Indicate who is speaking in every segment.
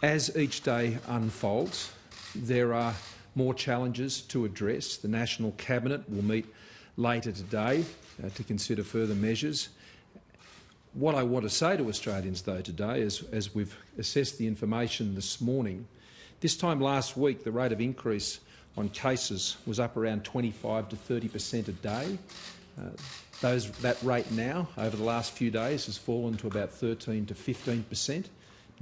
Speaker 1: As each day unfolds, there are more challenges to address. The National Cabinet will meet later today to consider further measures. What I want to say to Australians, though, today, as we've assessed the information this morning, this time last week the rate of increase on cases was up around 25 to 30% a day. That rate now, over the last few days, has fallen to about 13 to 15%.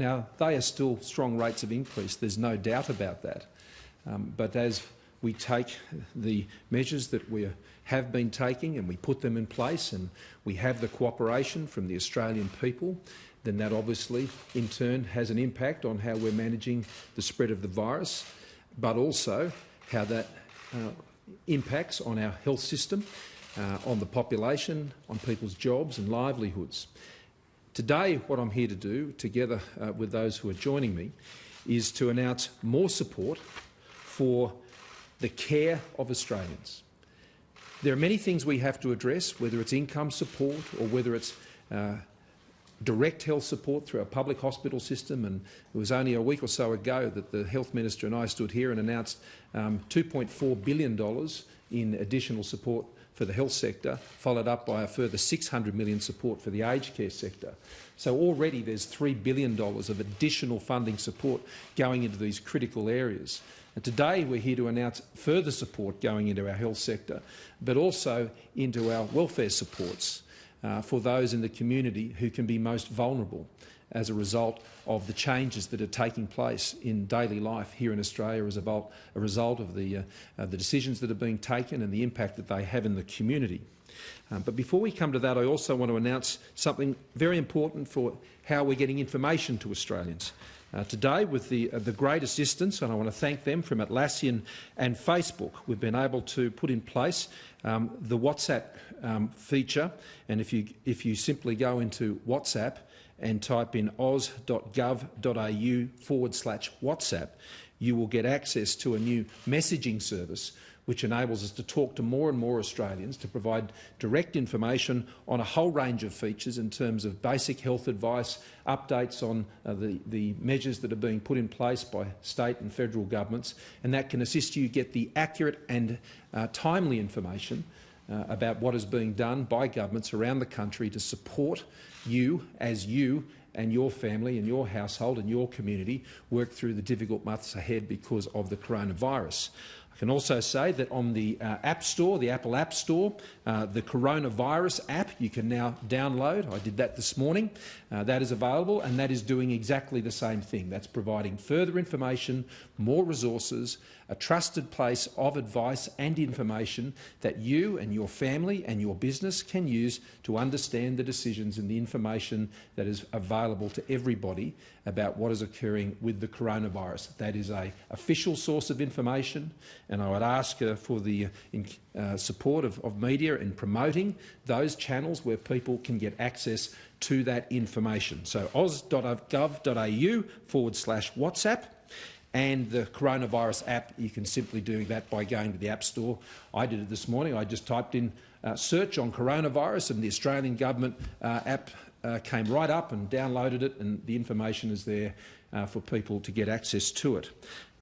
Speaker 1: Now, they are still strong rates of increase, there's no doubt about that. But as we take the measures that we have been taking and we put them in place and we have the cooperation from the Australian people, then that obviously in turn has an impact on how we're managing the spread of the virus, but also how that impacts on our health system, on the population, on people's jobs and livelihoods. Today, what I'm here to do, together with those who are joining me, is to announce more support for the care of Australians. There are many things we have to address, whether it's income support or whether it's direct health support through our public hospital system. And it was only a week or so ago that the Health Minister and I stood here and announced $2.4 billion in additional support for the health sector, followed up by a further $600 million support for the aged care sector. So already there's $3 billion of additional funding support going into these critical areas. And today we're here to announce further support going into our health sector, but also into our welfare supports for those in the community who can be most vulnerable as a result of the changes that are taking place in daily life here in Australia as a result of the decisions that are being taken and the impact that they have in the community. But before we come to that, I also want to announce something very important for how we're getting information to Australians. Today, with the great assistance, and I want to thank them, from Atlassian and Facebook, we've been able to put in place the WhatsApp feature. And if you simply go into WhatsApp and type in oz.gov.au/WhatsApp, you will get access to a new messaging service which enables us to talk to more and more Australians, to provide direct information on a whole range of features in terms of basic health advice, updates on the measures that are being put in place by state and federal governments, and that can assist you get the accurate and timely information about what is being done by governments around the country to support you as you and your family and your household and your community work through the difficult months ahead because of the coronavirus. I can also say that on the App Store, the Apple App Store, the coronavirus app you can now download. I did that this morning. That is available, and that is doing exactly the same thing. That's providing further information, more resources, a trusted place of advice and information that you and your family and your business can use to understand the decisions and the information that is available to everybody about what is occurring with the coronavirus. That is an official source of information, and I would ask for the support of media in promoting those channels where people can get access to that information. So oz.gov.au/WhatsApp. And the coronavirus app, you can simply do that by going to the App Store. I did it this morning. I just typed in search on coronavirus, and the Australian government app came right up and downloaded it, and the information is there for people to get access to it.